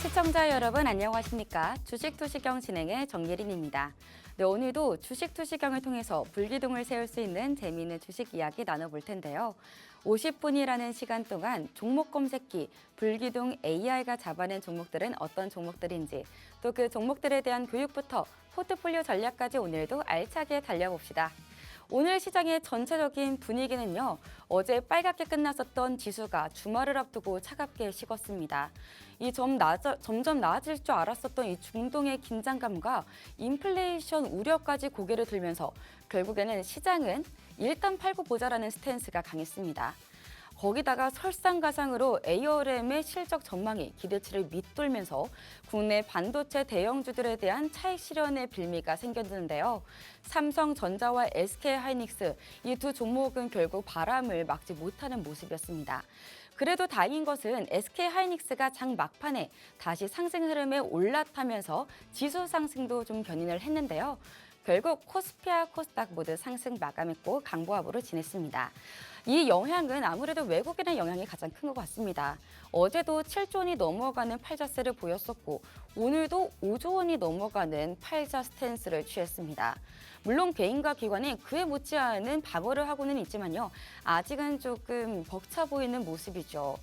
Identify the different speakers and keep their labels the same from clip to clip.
Speaker 1: 시청자 여러분 안녕하십니까? 주식투시경 진행의 정예린입니다. 네, 오늘도 주식투시경을 통해서 불기둥을 세울 수 있는 재미있는 주식 이야기 나눠볼 텐데요. 50분이라는 시간 동안 종목 검색기, 불기둥 AI가 잡아낸 종목들은 어떤 종목들인지, 또 그 종목들에 대한 교육부터 포트폴리오 전략까지 오늘도 알차게 달려봅시다. 오늘 시장의 전체적인 분위기는요, 어제 빨갛게 끝났었던 지수가 주말을 앞두고 차갑게 식었습니다. 점점 나아질 줄 알았었던 이 중동의 긴장감과 인플레이션 우려까지 고개를 들면서 결국에는 시장은 일단 팔고 보자라는 스탠스가 강했습니다. 거기다가 설상가상으로 ARM의 실적 전망이 기대치를 밑돌면서 국내 반도체 대형주들에 대한 차익 실현의 빌미가 생겼는데요. 삼성전자와 SK하이닉스 이 두 종목은 결국 바람을 막지 못하는 모습이었습니다. 그래도 다행인 것은 SK하이닉스가 장 막판에 다시 상승 흐름에 올라타면서 지수 상승도 좀 견인을 했는데요. 결국 코스피와 코스닥 모두 상승 마감했고 강보합으로 지냈습니다. 이 영향은 아무래도 외국인의 영향이 가장 큰 것 같습니다. 어제도 7조 원이 넘어가는 팔자세를 보였었고 오늘도 5조 원이 넘어가는 팔자 스탠스를 취했습니다. 물론 개인과 기관이 그에 못지않은 방어를 하고는 있지만요. 아직은 조금 벅차 보이는 모습이죠.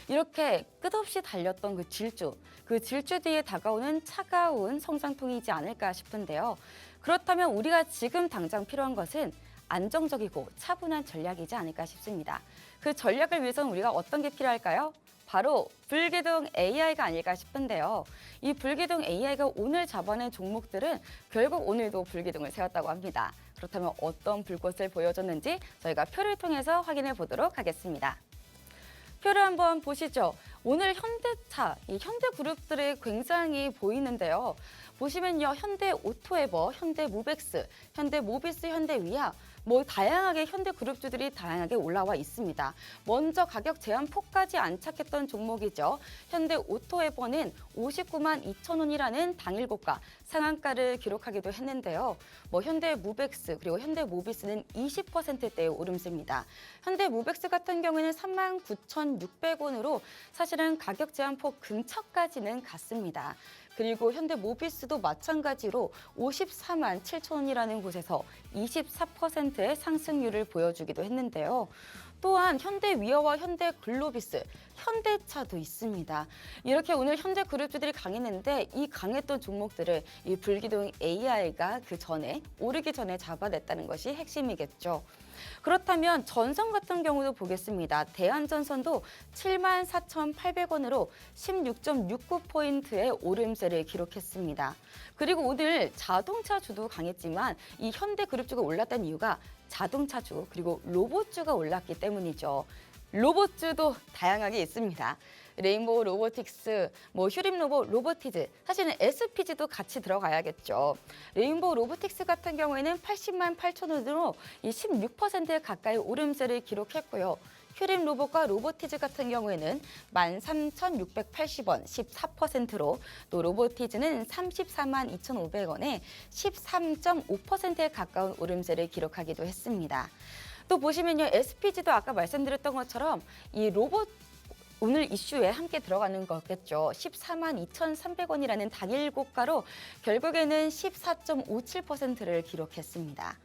Speaker 1: 이렇게 끝없이 달렸던 그 질주 뒤에 다가오는 차가운 성장통이지 않을까 싶은데요. 그렇다면 우리가 지금 당장 필요한 것은 안정적이고 차분한 전략이지 않을까 싶습니다. 그 전략을 위해서는 우리가 어떤 게 필요할까요? 바로 불기둥 AI가 아닐까 싶은데요. 이 불기둥 AI가 오늘 잡아낸 종목들은 결국 오늘도 불기둥을 세웠다고 합니다. 그렇다면 어떤 불꽃을 보여줬는지 저희가 표를 통해서 확인해 보도록 하겠습니다. 표를 한번 보시죠. 오늘 현대차, 이 현대그룹들이 굉장히 보이는데요. 보시면요, 현대오토에버, 현대모백스, 현대모비스, 현대위아 다양하게 현대그룹주들이 다양하게 올라와 있습니다. 먼저 가격 제한폭까지 안착했던 종목이죠. 현대오토에버는 59만 2천 원이라는 당일 고가 상한가를 기록하기도 했는데요. 현대모백스 그리고 현대모비스는 20%대의 오름세입니다. 현대모백스 같은 경우에는 3만 9,600원으로 사실은 가격 제한폭 근처까지는 갔습니다. 그리고 현대모비스도 마찬가지로 54만 7천 원이라는 곳에서 24%의 상승률을 보여주기도 했는데요. 또한 현대위아와 현대글로비스, 현대차도 있습니다. 이렇게 오늘 현대그룹주들이 강했는데 이 강했던 종목들을 이 불기둥 AI가 오르기 전에 잡아냈다는 것이 핵심이겠죠. 그렇다면 전선 같은 경우도 보겠습니다. 대한전선도 74,800원으로 16.69포인트의 오름세를 기록했습니다. 그리고 오늘 자동차주도 강했지만 이 현대그룹주가 올랐던 이유가 자동차주 그리고 로봇주가 올랐기 때문이죠. 로봇주도 다양하게 있습니다. 레인보우 로보틱스, 휴림로봇, 로보티즈, 사실은 SPG도 같이 들어가야겠죠. 레인보우 로보틱스 같은 경우에는 80만 8천 원으로 이 16% 가까이 오름세를 기록했고요. 휴림 로봇과 로보티즈 같은 경우에는 13,680원, 14%로 또 로보티즈는 34만 2,500원에 13.5%에 가까운 오름세를 기록하기도 했습니다. 또 보시면요, SPG도 아까 말씀드렸던 것처럼 이 로봇 오늘 이슈에 함께 들어가는 거겠죠. 14만 2,300원이라는 당일 고가로 결국에는 14.57%를 기록했습니다.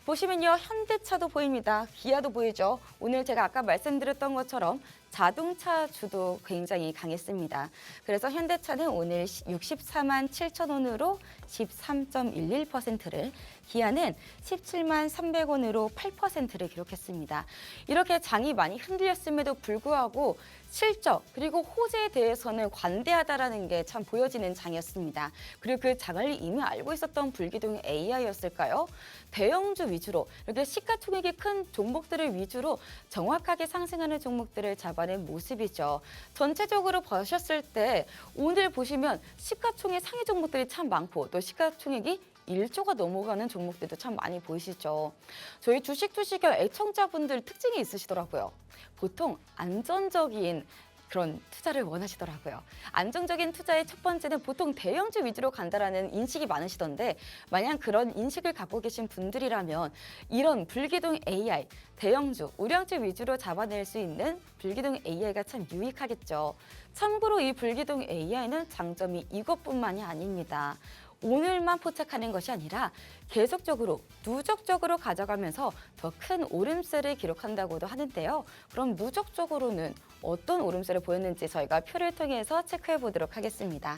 Speaker 1: 보시면요, 현대차도 보입니다. 기아도 보이죠. 오늘 제가 아까 말씀드렸던 것처럼 자동차주도 굉장히 강했습니다. 그래서 현대차는 오늘 64만 7천 원으로 13.11%를, 기아는 17만 300원으로 8%를 기록했습니다. 이렇게 장이 많이 흔들렸음에도 불구하고 실적 그리고 호재에 대해서는 관대하다라는 게 참 보여지는 장이었습니다. 그리고 그 장을 이미 알고 있었던 불기둥 AI였을까요? 대형주 위주로 이렇게 시가총액이 큰 종목들을 위주로 정확하게 상승하는 종목들을 잡아낸 모습이죠. 전체적으로 보셨을 때 오늘 보시면 시가총액 상위 종목들이 참 많고 또 시가총액이 1조가 넘어가는 종목들도 참 많이 보이시죠. 저희 주식투시경 애청자분들 특징이 있으시더라고요. 보통 안전적인 그런 투자를 원하시더라고요. 안정적인 투자의 첫 번째는 보통 대형주 위주로 간다라는 인식이 많으시던데 만약 그런 인식을 갖고 계신 분들이라면 이런 불기둥 AI, 대형주, 우량주 위주로 잡아낼 수 있는 불기둥 AI가 참 유익하겠죠. 참고로 이 불기둥 AI는 장점이 이것뿐만이 아닙니다. 오늘만 포착하는 것이 아니라 계속적으로 누적적으로 가져가면서 더 큰 오름세를 기록한다고도 하는데요. 그럼 누적적으로는 어떤 오름세를 보였는지 저희가 표를 통해서 체크해 보도록 하겠습니다.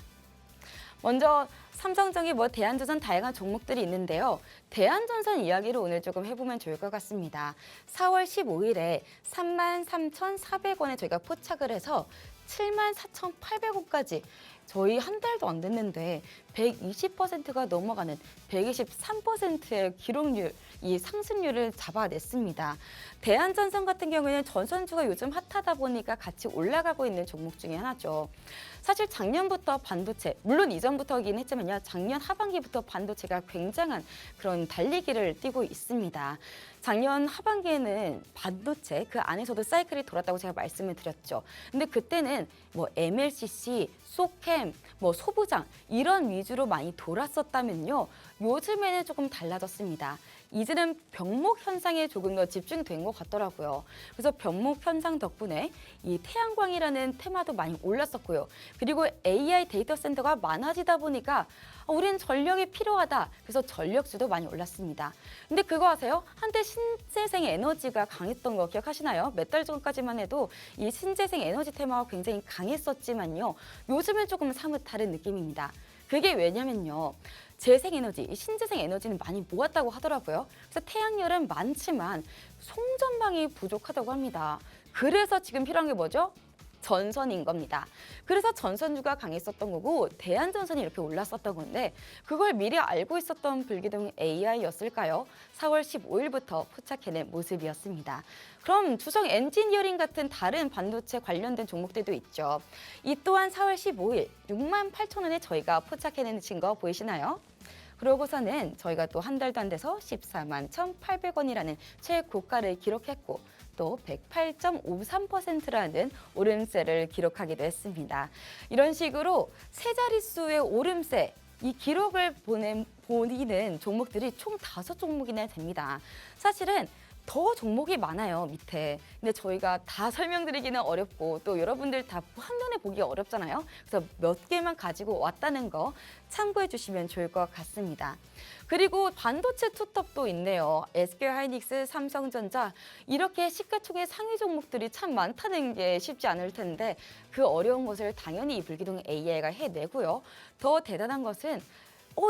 Speaker 1: 먼저 삼성전기, 대한전선 다양한 종목들이 있는데요. 대한전선 이야기를 오늘 조금 해보면 좋을 것 같습니다. 4월 15일에 33,400원에 저희가 포착을 해서 74,800원까지 저희 한 달도 안 됐는데 120%가 넘어가는 123%의 기록률, 이 상승률을 잡아냈습니다. 대한전선 같은 경우에는 전선주가 요즘 핫하다 보니까 같이 올라가고 있는 종목 중에 하나죠. 사실 작년부터 반도체, 물론 이전부터이긴 했지만요. 작년 하반기부터 반도체가 굉장한 그런 달리기를 뛰고 있습니다. 작년 하반기에는 반도체 그 안에서도 사이클이 돌았다고 제가 말씀을 드렸죠. 근데 그때는 MLCC, 소캠, 소부장 이런 위주로 많이 돌았었다면요. 요즘에는 조금 달라졌습니다. 이제는 병목 현상에 조금 더 집중된 것 같더라고요. 그래서 병목 현상 덕분에 이 태양광이라는 테마도 많이 올랐었고요. 그리고 AI 데이터 센터가 많아지다 보니까 우린 전력이 필요하다. 그래서 전력주도 많이 올랐습니다. 근데 그거 아세요? 한때 신재생 에너지가 강했던 거 기억하시나요? 몇 달 전까지만 해도 이 신재생 에너지 테마가 굉장히 강했었지만요. 요즘은 조금 사뭇 다른 느낌입니다. 그게 왜냐면요. 재생에너지, 신재생 에너지는 많이 모았다고 하더라고요. 그래서 태양열은 많지만 송전망이 부족하다고 합니다. 그래서 지금 필요한 게 뭐죠? 전선인 겁니다. 그래서 전선주가 강했었던 거고 대한전선이 이렇게 올랐었던 건데 그걸 미리 알고 있었던 불기둥 AI였을까요? 4월 15일부터 포착해낸 모습이었습니다. 그럼 두성 엔지니어링 같은 다른 반도체 관련된 종목들도 있죠. 이 또한 4월 15일 68,000원에 저희가 포착해낸 거 보이시나요? 그러고서는 저희가 또 한 달도 안 돼서 141,800원이라는 최고가를 기록했고 또 108.53%라는 오름세를 기록하기도 했습니다. 이런 식으로 세 자릿수의 오름세, 이 기록을 보이는 종목들이 총 5종목이나 됩니다. 사실은 더 종목이 많아요, 밑에. 근데 저희가 다 설명드리기는 어렵고 또 여러분들 다 한눈에 보기 어렵잖아요. 그래서 몇 개만 가지고 왔다는 거 참고해 주시면 좋을 것 같습니다. 그리고 반도체 투톱도 있네요. SK하이닉스, 삼성전자 이렇게 시가총액 상위 종목들이 참 많다는 게 쉽지 않을 텐데 그 어려운 것을 당연히 이 불기둥 AI가 해내고요. 더 대단한 것은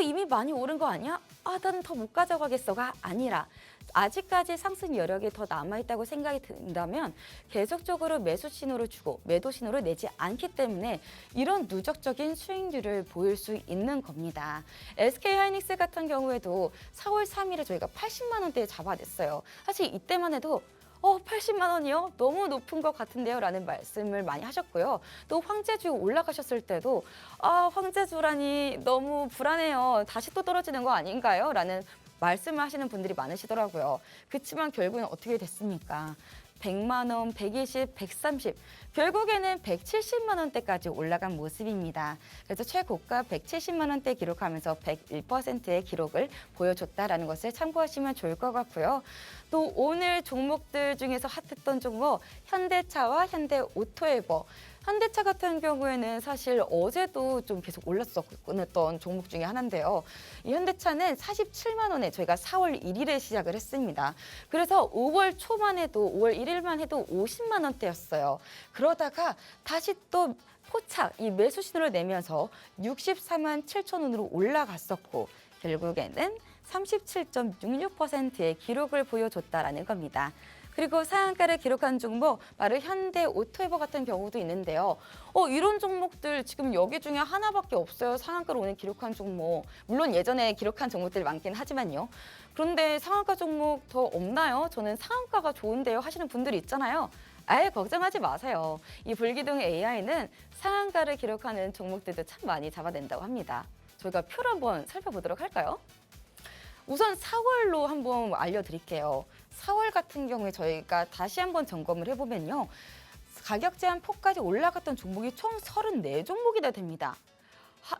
Speaker 1: 이미 많이 오른 거 아니야? 난 더 못 가져가겠어가 아니라 아직까지 상승 여력이 더 남아있다고 생각이 든다면 계속적으로 매수 신호를 주고 매도 신호를 내지 않기 때문에 이런 누적적인 수익률을 보일 수 있는 겁니다. SK하이닉스 같은 경우에도 4월 3일에 저희가 80만 원대에 잡아냈어요. 사실 이때만 해도 80만 원이요? 너무 높은 것 같은데요? 라는 말씀을 많이 하셨고요. 또 황제주 올라가셨을 때도 황제주라니 너무 불안해요. 다시 또 떨어지는 거 아닌가요? 라는 말씀을 하시는 분들이 많으시더라고요. 그렇지만 결국은 어떻게 됐습니까? 100만 원, 120, 130, 결국에는 170만 원대까지 올라간 모습입니다. 그래서 최고가 170만 원대 기록하면서 101%의 기록을 보여줬다라는 것을 참고하시면 좋을 것 같고요. 또 오늘 종목들 중에서 핫했던 종목 현대차와 현대오토에버. 현대차 같은 경우에는 사실 어제도 좀 계속 올랐었던 종목 중에 하나인데요. 이 현대차는 47만 원에 저희가 4월 1일에 시작을 했습니다. 그래서 5월 초만 해도 5월 1일만 해도 50만 원대였어요. 그러다가 다시 또 포착, 이 매수 신호를 내면서 64만 7천 원으로 올라갔었고 결국에는 37.66%의 기록을 보여줬다라는 겁니다. 그리고 상한가를 기록한 종목 바로 현대오토에버 같은 경우도 있는데요. 이런 종목들 지금 여기 중에 하나밖에 없어요. 상한가를 오늘 기록한 종목. 물론 예전에 기록한 종목들 많긴 하지만요. 그런데 상한가 종목 더 없나요? 저는 상한가가 좋은데요 하시는 분들이 있잖아요. 아예 걱정하지 마세요. 이 불기둥 AI는 상한가를 기록하는 종목들도 참 많이 잡아낸다고 합니다. 저희가 표를 한번 살펴보도록 할까요? 우선 4월로 한번 알려드릴게요. 4월 같은 경우에 저희가 다시 한번 점검을 해보면요. 가격 제한 폭까지 올라갔던 종목이 총 34종목이나 됩니다.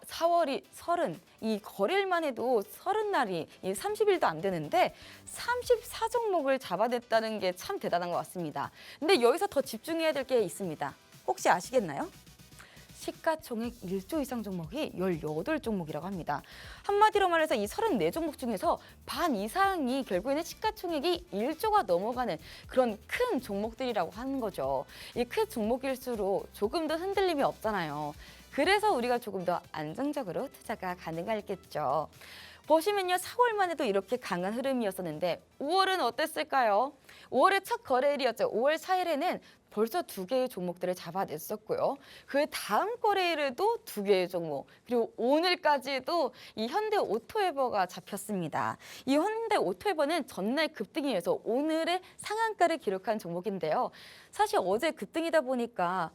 Speaker 1: 4월이 30, 이 거래일만 해도 30날이 30일도 안 되는데 34종목을 잡아냈다는 게 참 대단한 것 같습니다. 근데 여기서 더 집중해야 될 게 있습니다. 혹시 아시겠나요? 시가총액 1조 이상 종목이 18종목이라고 합니다. 한마디로 말해서 이 34종목 중에서 반 이상이 결국에는 시가총액이 1조가 넘어가는 그런 큰 종목들이라고 하는 거죠. 이 큰 종목일수록 조금 더 흔들림이 없잖아요. 그래서 우리가 조금 더 안정적으로 투자가 가능하겠죠. 보시면요, 4월만 해도 이렇게 강한 흐름이었었는데 5월은 어땠을까요? 5월의 첫 거래일이었죠. 5월 4일에는 벌써 2개의 종목들을 잡아냈었고요. 그 다음 거래일에도 2개의 종목, 그리고 오늘까지도 이 현대 오토웨버가 잡혔습니다. 이 현대 오토웨버는 전날 급등이어서 오늘의 상한가를 기록한 종목인데요. 사실 어제 급등이다 보니까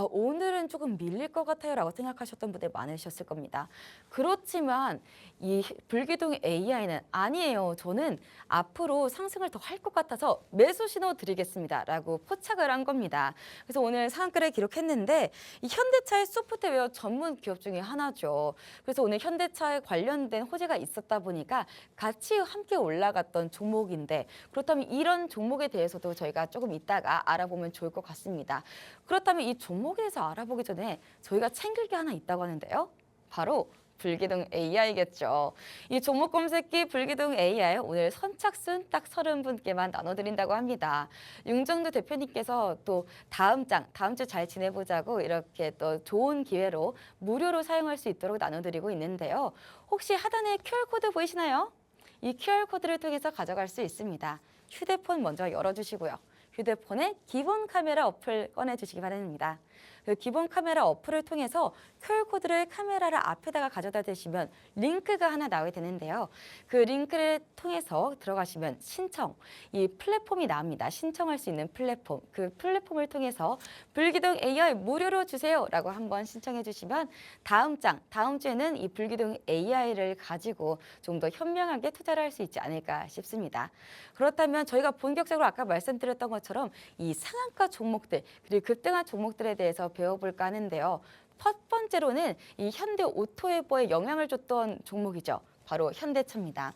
Speaker 1: 오늘은 조금 밀릴 것 같아요 라고 생각하셨던 분들 많으셨을 겁니다. 그렇지만 이 불기둥 AI는 아니에요. 저는 앞으로 상승을 더 할 것 같아서 매수 신호 드리겠습니다 라고 포착을 한 겁니다. 그래서 오늘 상한가를 기록했는데 이 현대차의 소프트웨어 전문 기업 중에 하나죠. 그래서 오늘 현대차에 관련된 호재가 있었다 보니까 같이 함께 올라갔던 종목인데, 그렇다면 이런 종목에 대해서도 저희가 조금 이따가 알아보면 좋을 것 같습니다. 그렇다면 이 종목에 대해서 알아보기 전에 저희가 챙길 게 하나 있다고 하는데요. 바로 불기둥 AI겠죠. 이 종목 검색기 불기둥 AI 오늘 선착순 딱 30분께만 나눠드린다고 합니다. 윤정두 대표님께서 또 다음 주 잘 지내보자고 이렇게 또 좋은 기회로 무료로 사용할 수 있도록 나눠드리고 있는데요. 혹시 하단에 QR코드 보이시나요? 이 QR코드를 통해서 가져갈 수 있습니다. 휴대폰 먼저 열어주시고요. 휴대폰에 기본 카메라 어플 꺼내주시기 바랍니다. 그 기본 카메라 어플을 통해서 QR코드를 카메라를 앞에다가 가져다 대시면 링크가 하나 나오게 되는데요. 그 링크를 통해서 들어가시면 신청, 이 플랫폼이 나옵니다. 신청할 수 있는 플랫폼, 그 플랫폼을 통해서 불기둥 AI 무료로 주세요 라고 한번 신청해 주시면 다음 주에는 이 불기둥 AI를 가지고 좀 더 현명하게 투자를 할 수 있지 않을까 싶습니다. 그렇다면 저희가 본격적으로 아까 말씀드렸던 것처럼 이 상한가 종목들 그리고 급등한 종목들에 대해서 배워볼까 하는데요. 첫 번째로는 이 현대 오토웨버에 영향을 줬던 종목이죠. 바로 현대차입니다.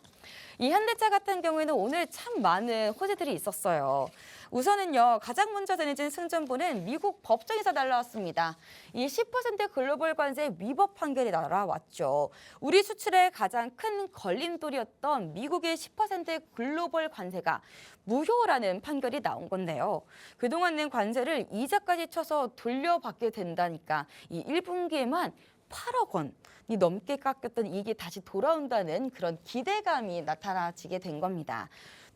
Speaker 1: 이 현대차 같은 경우에는 오늘 참 많은 호재들이 있었어요. 우선은요, 가장 먼저 전해진 승전보는 미국 법정에서 날라왔습니다. 이 10% 글로벌 관세 위법 판결이 날아왔죠. 우리 수출의 가장 큰 걸림돌이었던 미국의 10% 글로벌 관세가 무효라는 판결이 나온 건데요. 그동안 낸 관세를 이자까지 쳐서 돌려받게 된다니까 이 1분기에만 8억 원이 넘게 깎였던 이익이 다시 돌아온다는 그런 기대감이 나타나지게 된 겁니다.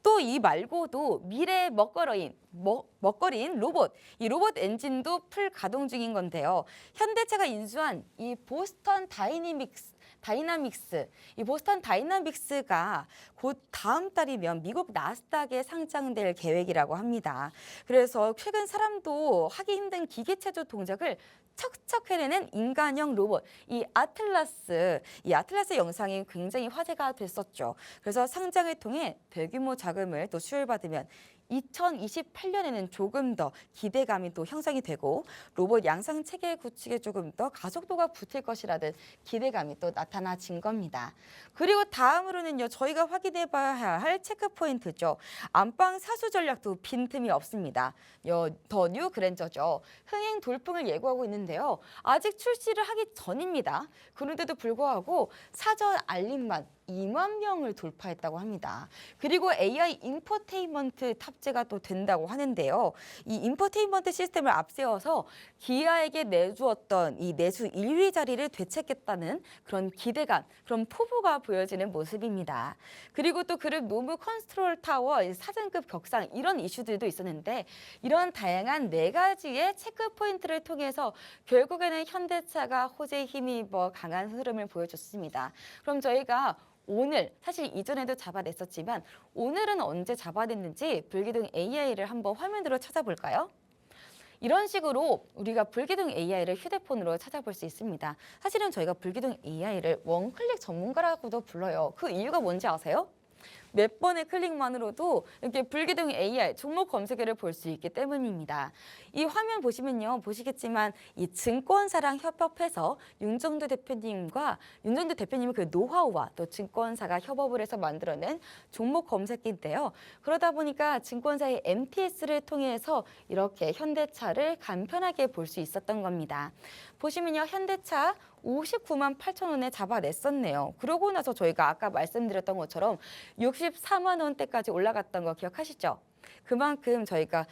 Speaker 1: 또 이 말고도 미래의 먹거리인 로봇, 이 로봇 엔진도 풀 가동 중인 건데요. 현대차가 인수한 이 보스턴 다이나믹스, 이 보스턴 다이나믹스가 곧 다음 달이면 미국 나스닥에 상장될 계획이라고 합니다. 그래서 최근 사람도 하기 힘든 기계체조 동작을 척척 해내는 인간형 로봇, 이 아틀라스 영상이 굉장히 화제가 됐었죠. 그래서 상장을 통해 대규모 자금을 또 수혈받으면 2028년에는 조금 더 기대감이 또 형성이 되고 로봇 양상 체계 구축에 조금 더 가속도가 붙을 것이라는 기대감이 또 나타나진 겁니다. 그리고 다음으로는요, 저희가 확인해 봐야 할 체크 포인트죠. 안방 사수 전략도 빈틈이 없습니다. 더 뉴 그랜저죠. 흥행 돌풍을 예고하고 있는데요. 아직 출시를 하기 전입니다. 그런데도 불구하고 사전 알림만 2만 명을 돌파했다고 합니다. 그리고 AI 인포테인먼트 탑재가 또 된다고 하는데요. 이 인포테인먼트 시스템을 앞세워서 기아에게 내주었던 이 내수 1위 자리를 되찾겠다는 그런 기대감, 그런 포부가 보여지는 모습입니다. 그리고 또 그룹 노무 컨트롤 타워 사전급 격상 이런 이슈들도 있었는데 이런 다양한 4가지의 체크 포인트를 통해서 결국에는 현대차가 호재에 힘입어 강한 흐름을 보여줬습니다. 그럼 저희가 오늘 사실 이전에도 잡아냈었지만 오늘은 언제 잡아냈는지 불기둥 AI를 한번 화면으로 찾아볼까요? 이런 식으로 우리가 불기둥 AI를 휴대폰으로 찾아볼 수 있습니다. 사실은 저희가 불기둥 AI를 원클릭 전문가라고도 불러요. 그 이유가 뭔지 아세요? 몇 번의 클릭만으로도 이렇게 불기둥 AI 종목 검색어를 볼 수 있기 때문입니다. 이 화면 보시면요. 보시겠지만 이 증권사랑 협업해서 윤정두 대표님의 그 노하우와 또 증권사가 협업을 해서 만들어낸 종목 검색기인데요. 그러다 보니까 증권사의 MTS를 통해서 이렇게 현대차를 간편하게 볼 수 있었던 겁니다. 보시면요. 현대차 59만 8천 원에 잡아냈었네요. 그러고 나서 저희가 아까 말씀드렸던 것처럼 64만 원대까지 올라갔던 거 기억하시죠? 그만큼 저희가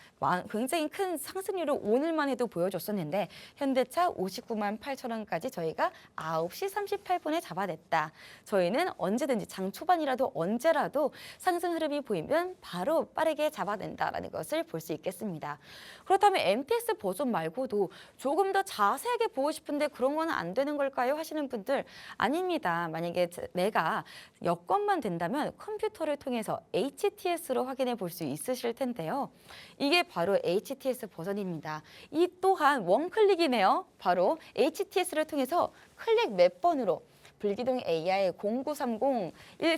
Speaker 1: 굉장히 큰 상승률을 오늘만 해도 보여줬었는데 현대차 59만 8천 원까지 저희가 9시 38분에 잡아냈다. 저희는 언제든지 장 초반이라도 언제라도 상승 흐름이 보이면 바로 빠르게 잡아낸다라는 것을 볼 수 있겠습니다. 그렇다면 MTS 버전 말고도 조금 더 자세하게 보고 싶은데 그런 건 안 되는 걸까요? 하시는 분들 아닙니다. 만약에 내가 여건만 된다면 컴퓨터를 통해서 HTS로 확인해 볼 수 있으실 텐데요. 이게 바로 HTS 버전입니다. 이 또한 원클릭이네요. 바로 HTS를 통해서 클릭 몇 번으로 불기둥 AI 0930,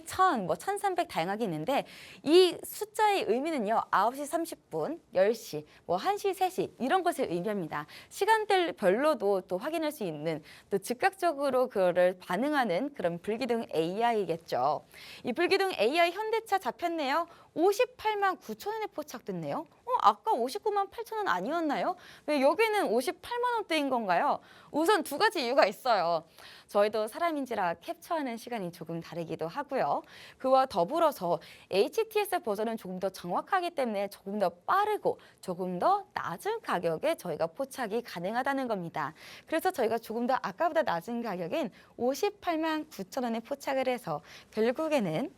Speaker 1: 1000, 1300 다양하게 있는데 이 숫자의 의미는요. 9시 30분, 10시, 1시, 3시 이런 것을 의미합니다. 시간대별로도 또 확인할 수 있는 또 즉각적으로 그거를 반응하는 그런 불기둥 AI겠죠. 이 불기둥 AI 현대차 잡혔네요. 58만 9천 원에 포착됐네요. 아까 59만 8천 원 아니었나요? 왜 여기는 58만 원대인 건가요? 우선 두 가지 이유가 있어요. 저희도 사람인지라 캡처하는 시간이 조금 다르기도 하고요. 그와 더불어서 HTS 버전은 조금 더 정확하기 때문에 조금 더 빠르고 조금 더 낮은 가격에 저희가 포착이 가능하다는 겁니다. 그래서 저희가 조금 더 아까보다 낮은 가격인 58만 9천 원에 포착을 해서 결국에는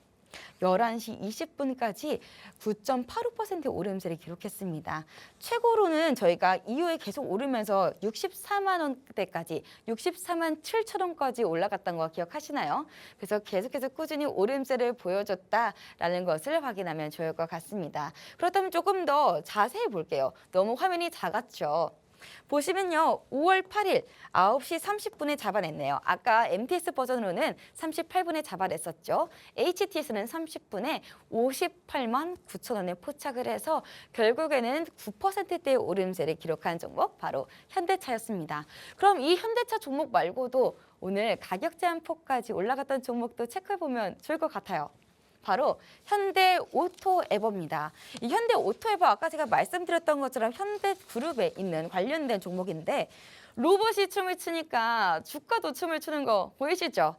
Speaker 1: 11시 20분까지 9.85% 오름세를 기록했습니다. 최고로는 저희가 이후에 계속 오르면서 64만 원대까지 64만 7천 원까지 올라갔던 거 기억하시나요? 그래서 계속해서 꾸준히 오름세를 보여줬다라는 것을 확인하면 좋을 것 같습니다. 그렇다면 조금 더 자세히 볼게요. 너무 화면이 작았죠. 보시면요. 5월 8일 9시 30분에 잡아냈네요. 아까 MTS 버전으로는 38분에 잡아냈었죠. HTS는 30분에 58만 9천 원에 포착을 해서 결국에는 9%대의 오름세를 기록한 종목 바로 현대차였습니다. 그럼 이 현대차 종목 말고도 오늘 가격 제한폭까지 올라갔던 종목도 체크해보면 좋을 것 같아요. 바로 현대 오토에버입니다. 이 현대 오토에버 아까 제가 말씀드렸던 것처럼 현대그룹에 있는 관련된 종목인데 로봇이 춤을 추니까 주가도 춤을 추는 거 보이시죠?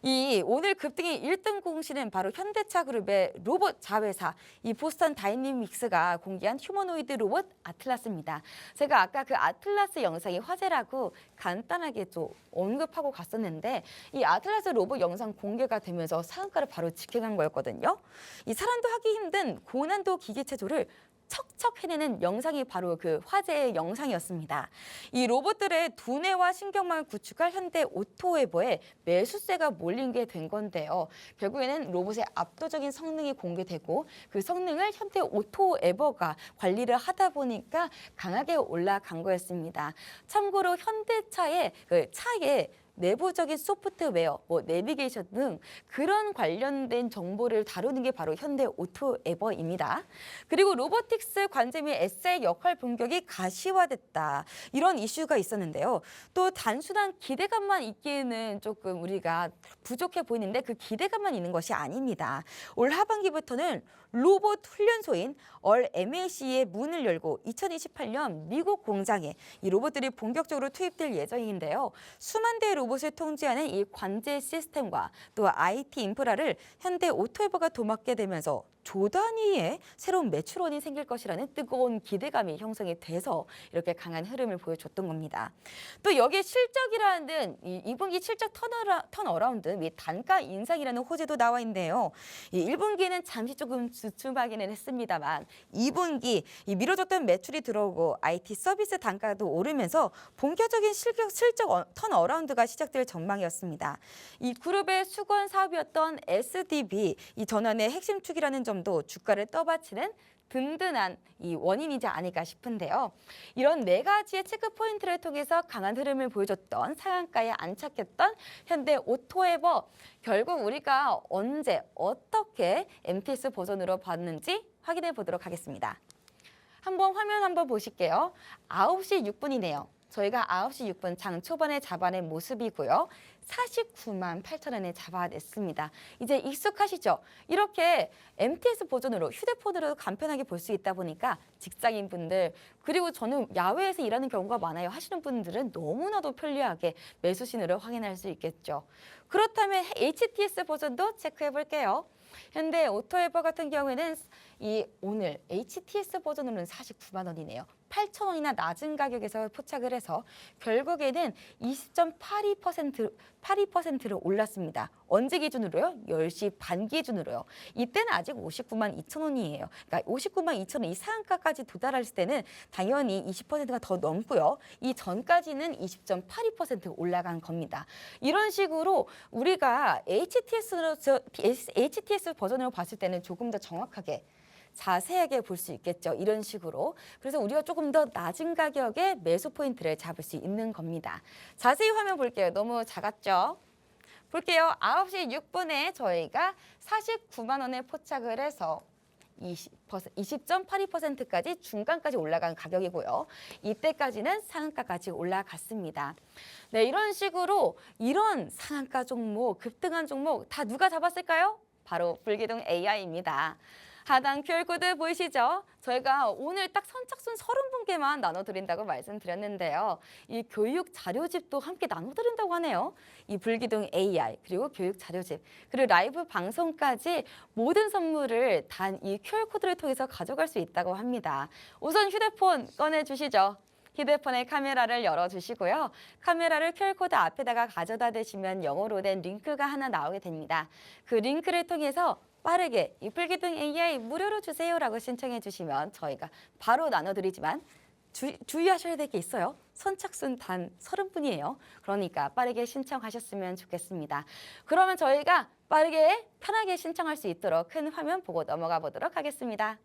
Speaker 1: 이 오늘 급등의 1등 공신은 바로 현대차 그룹의 로봇 자회사 이 보스턴 다이내믹스가 공개한 휴머노이드 로봇 아틀라스입니다. 제가 아까 그 아틀라스 영상이 화제라고 간단하게 좀 언급하고 갔었는데 이 아틀라스 로봇 영상 공개가 되면서 상한가를 바로 지켜간 거였거든요. 이 사람도 하기 힘든 고난도 기계 체조를 척척 해내는 영상이 바로 그 화제의 영상이었습니다. 이 로봇들의 두뇌와 신경망을 구축할 현대 오토에버에 매수세가 몰린 게 된 건데요. 결국에는 로봇의 압도적인 성능이 공개되고 그 성능을 현대 오토에버가 관리를 하다 보니까 강하게 올라간 거였습니다. 참고로 현대차의 그 차에 내부적인 소프트웨어, 내비게이션 등 그런 관련된 정보를 다루는 게 바로 현대 오토에버입니다. 그리고 로보틱스 관제 및 SI 역할 분격이 가시화됐다. 이런 이슈가 있었는데요. 또 단순한 기대감만 있기에는 조금 우리가 부족해 보이는데 그 기대감만 있는 것이 아닙니다. 올 하반기부터는 로봇 훈련소인 MAC의 문을 열고 2028년 미국 공장에 이 로봇들이 본격적으로 투입될 예정인데요. 수만 대의 로봇을 통제하는 이 관제 시스템과 또 IT 인프라를 현대 오토에버가 도맡게 되면서 조 단위의 새로운 매출원이 생길 것이라는 뜨거운 기대감이 형성이 돼서 이렇게 강한 흐름을 보여줬던 겁니다. 또 여기에 실적이라는 이 2분기 실적 턴어라운드 및 단가 인상이라는 호재도 나와 있는데요. 이 1분기에는 잠시 조금 주춤하기는 했습니다만 2분기 이 미뤄졌던 매출이 들어오고 IT 서비스 단가도 오르면서 본격적인 실적 턴어라운드가 시작될 전망이었습니다. 이 그룹의 수건 사업이었던 SDB 이 전환의 핵심 축이라는 점도 주가를 떠받치는 든든한 이 원인이지 않을까 싶은데요. 이런 네 가지의 체크 포인트를 통해서 강한 흐름을 보여줬던 상한가에 안착했던 현대 오토에버 결국 우리가 언제 어떻게 MTS 버전으로 봤는지 확인해 보도록 하겠습니다. 한번 화면 한번 보실게요. 9시 6분이네요. 저희가 9시 6분 장 초반에 잡아낸 모습이고요. 49만 8천 원에 잡아냈습니다. 이제 익숙하시죠? 이렇게 MTS 버전으로 휴대폰으로 간편하게 볼 수 있다 보니까 직장인분들 그리고 저는 야외에서 일하는 경우가 많아요 하시는 분들은 너무나도 편리하게 매수 신호를 확인할 수 있겠죠. 그렇다면 HTS 버전도 체크해 볼게요. 현대 오토에버 같은 경우에는 오늘 HTS 버전으로는 49만 원이네요. 8천 원이나 낮은 가격에서 포착을 해서 결국에는 20.82%로 올랐습니다. 언제 기준으로요? 10시 반 기준으로요. 이때는 아직 59만 2천 원이에요. 그러니까 59만 2천 원 이 상한가까지 도달했을 때는 당연히 20%가 더 넘고요. 이 전까지는 20.82% 올라간 겁니다. 이런 식으로 우리가 HTS 버전으로 봤을 때는 조금 더 정확하게 자세하게 볼 수 있겠죠. 이런 식으로. 그래서 우리가 조금 더 낮은 가격에 매수 포인트를 잡을 수 있는 겁니다. 자세히 화면 볼게요. 너무 작았죠? 볼게요. 9시 6분에 저희가 49만 원에 포착을 해서 20.82%까지 중간까지 올라간 가격이고요. 이때까지는 상한가까지 올라갔습니다. 네, 이런 식으로 이런 상한가 종목, 급등한 종목 다 누가 잡았을까요? 바로 불기둥 AI입니다. 하단 QR코드 보이시죠? 저희가 오늘 딱 선착순 30분께만 나눠드린다고 말씀드렸는데요. 이 교육 자료집도 함께 나눠드린다고 하네요. 이 불기둥 AI 그리고 교육 자료집 그리고 라이브 방송까지 모든 선물을 단 이 QR코드를 통해서 가져갈 수 있다고 합니다. 우선 휴대폰 꺼내주시죠. 휴대폰의 카메라를 열어주시고요. 카메라를 QR코드 앞에다가 가져다 대시면 영어로 된 링크가 하나 나오게 됩니다. 그 링크를 통해서 빠르게 이 불기둥 AI 무료로 주세요라고 신청해 주시면 저희가 바로 나눠드리지만 주의하셔야 될 게 있어요. 선착순 단 30분이에요. 그러니까 빠르게 신청하셨으면 좋겠습니다. 그러면 저희가 빠르게 편하게 신청할 수 있도록 큰 화면 보고 넘어가 보도록 하겠습니다.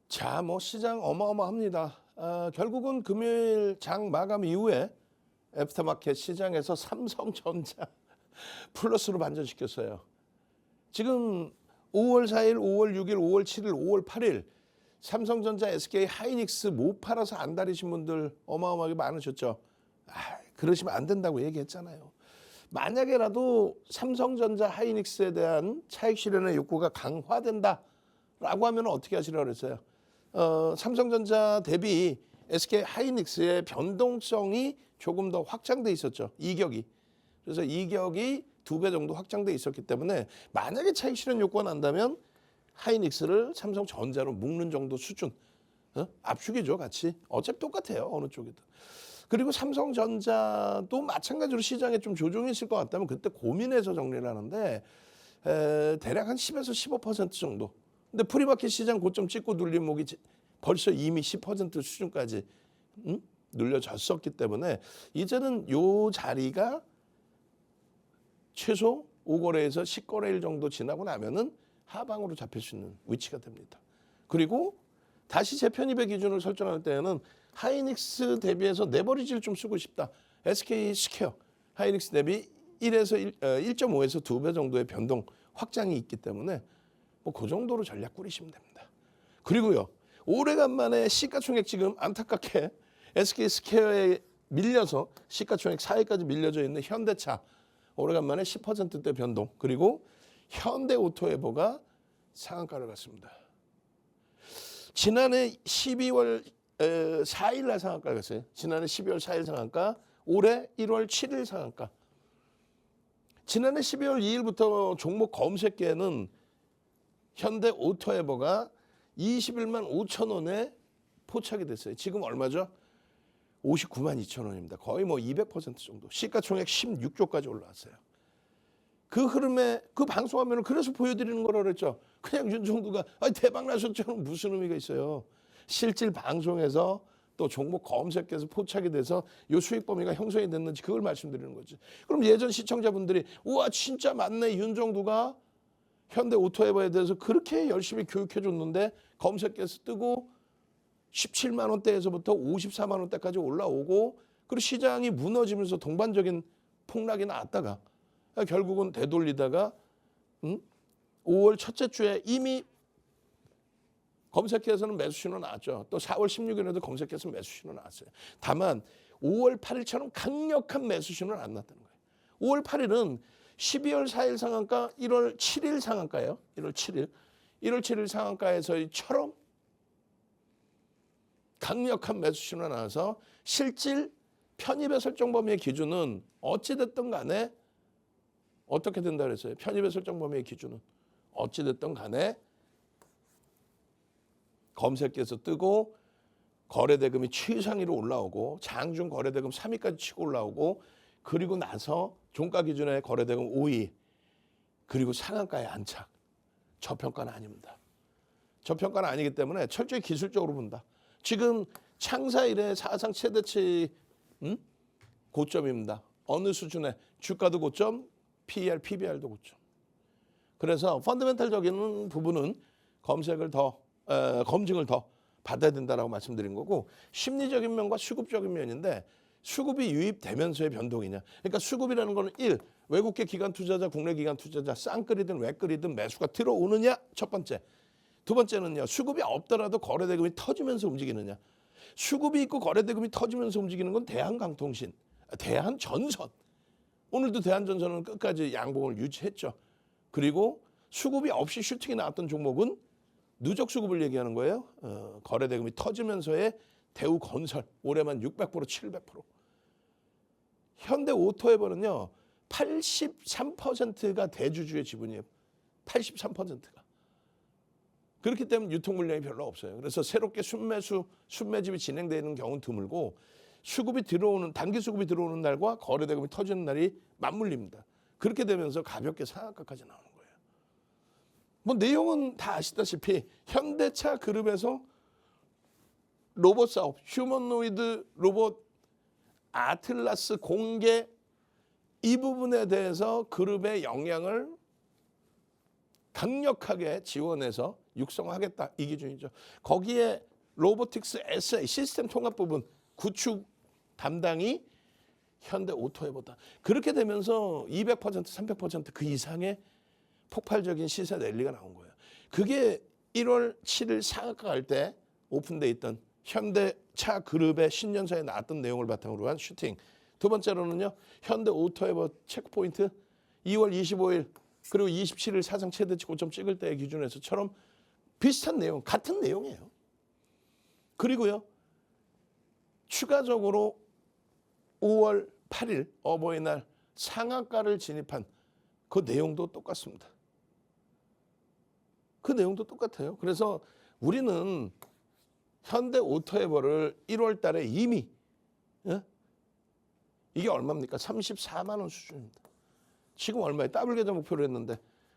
Speaker 2: 자, 시장 어마어마합니다. 결국은 금요일 장 마감 이후에 애프터마켓 시장에서 삼성전자 플러스로 반전시켰어요. 지금 5월 4일, 5월 6일, 5월 7일, 5월 8일 삼성전자, SK 하이닉스 못 팔아서 안달이신 분들 어마어마하게 많으셨죠. 그러시면 안 된다고 얘기했잖아요. 만약에라도 삼성전자, 하이닉스에 대한 차익 실현의 욕구가 강화된다라고 하면 어떻게 하시려고 그랬어요? 삼성전자 대비 SK 하이닉스의 변동성이 조금 더 확장돼 있었죠. 이격이. 그래서 이격이 2배 정도 확장돼 있었기 때문에 만약에 차익 실현 요구가 난다면 하이닉스를 삼성전자로 묶는 정도 수준. 압축이죠, 같이. 어차피 똑같아요, 어느 쪽이든. 그리고 삼성전자도 마찬가지로 시장에 좀 조정이 있을 것 같다면 그때 고민해서 정리를 하는데 대략 한 10에서 15% 정도. 근데 프리마켓 시장 고점 찍고 눌린 목이 벌써 이미 10% 수준까지 눌려졌었기 때문에 이제는 요 자리가 최소 5거래에서 10거래일 정도 지나고 나면은 하방으로 잡힐 수 있는 위치가 됩니다. 그리고 다시 재편입의 기준을 설정할 때에는 하이닉스 대비해서 레버리지를 좀 쓰고 싶다. SK 스퀘어 하이닉스 대비 1.5에서 2배 정도의 변동 확장이 있기 때문에 뭐 그 정도로 전략 꾸리시면 됩니다. 그리고요. 오래간만에 시가총액 지금 안타깝게 SK 스퀘어에 밀려서 시가총액 4위까지 밀려져 있는 현대차 오래간만에 10%대 변동. 그리고 현대오토에버가 상한가를 갔습니다. 지난해 12월 4일 날 상한가를 갔어요. 지난해 12월 4일 상한가, 올해 1월 7일 상한가. 지난해 12월 2일부터 종목 검색계에는 현대오토에버가 21만 5천 원에 포착이 됐어요. 지금 얼마죠? 59만 2천 원입니다. 거의 뭐 200% 정도. 시가총액 16조까지 올라왔어요. 그 흐름에 그 방송화면을 그래서 보여드리는 거라 그랬죠. 그냥 윤종두가 대박 나셨죠는 무슨 의미가 있어요. 실질 방송에서 또 종목 검색해서 포착이 돼서 요 수익 범위가 형성이 됐는지 그걸 말씀드리는 거지. 그럼 예전 시청자분들이 우와 진짜 맞네 윤종두가 현대오토에버에 대해서 그렇게 열심히 교육해 줬는데 검색해서 뜨고 17만 원대에서부터 54만 원대까지 올라오고 그리고 시장이 무너지면서 동반적인 폭락이 나왔다가 결국은 되돌리다가 5월 첫째 주에 이미 검색해서는 매수 신호 나왔죠. 또 4월 16일에도 검색해서 매수 신호 나왔어요. 다만 5월 8일처럼 강력한 매수 신호는 안 났다는 거예요. 5월 8일은 12월 4일 상한가, 1월 7일 상한가예요. 1월 7일. 1월 7일 상한가에서처럼 강력한 매수 신호 나와서 실질 편입의 설정 범위의 기준은 어찌됐든 간에 어떻게 된다 그랬어요? 편입의 설정 범위의 기준은 어찌됐든 간에 검색해서 뜨고 거래대금이 최상위로 올라오고 장중 거래대금 3위까지 치고 올라오고 그리고 나서 종가 기준의 거래대금 5위 그리고 상한가에 안착. 저평가는 아닙니다. 저평가는 아니기 때문에 철저히 기술적으로 본다. 지금 창사 이래 사상 최대치 고점입니다. 어느 수준에 주가도 고점, PER, PBR도 고점. 그래서 펀더멘탈적인 부분은 검증을 더 받아야 된다라고 말씀드린 거고 심리적인 면과 수급적인 면인데 수급이 유입되면서의 변동이냐. 그러니까 수급이라는 거는 1. 외국계 기관 투자자, 국내 기관 투자자 쌍끌이든 외끌이든 매수가 들어오느냐 첫 번째. 두 번째는요. 수급이 없더라도 거래대금이 터지면서 움직이느냐. 수급이 있고 거래대금이 터지면서 움직이는 건 대한강통신, 대한전선. 오늘도 대한전선은 끝까지 양봉을 유지했죠. 그리고 수급이 없이 슈팅이 나왔던 종목은 누적 수급을 얘기하는 거예요. 거래대금이 터지면서의 대우건설 올해만 600% 700%. 현대오토에버는요. 83%가 대주주의 지분이에요. 83%가. 그렇기 때문에 유통 물량이 별로 없어요. 그래서 새롭게 순매집이 진행되는 경우는 드물고 수급이 들어오는 단기 수급이 들어오는 날과 거래대금이 터지는 날이 맞물립니다. 그렇게 되면서 가볍게 상한가까지 나오는 거예요. 뭐 내용은 다 아시다시피 현대차 그룹에서 로봇 사업, 휴머노이드 로봇 아틀라스 공개 이 부분에 대해서 그룹의 역량을 강력하게 지원해서 육성하겠다 이 기준이죠. 거기에 로보틱스 SA 시스템 통합 부분 구축 담당이 현대오토에버다. 그렇게 되면서 200% 300% 이상의 폭발적인 시세 랠리가 나온 거예요. 그게 1월 7일 상한가 갈 때 오픈돼 있던 현대차 그룹의 신년사에 나왔던 내용을 바탕으로 한 슈팅. 두 번째로는요. 현대오토에버 체크포인트 2월 25일 그리고 27일 사상 최대치 고점 찍을 때의 기준에서처럼 비슷한 내용, 같은 내용이에요. 그리고요. 추가적으로 5월 8일 어버이날 상한가를 진입한 그 내용도 똑같습니다. 그 내용도 똑같아요. 그래서 우리는 현대오토에버를 1월 달에 이미 이게 얼마입니까? 34만 원 수준입니다. 지금 얼마에 더블 계좌 목표로 했는데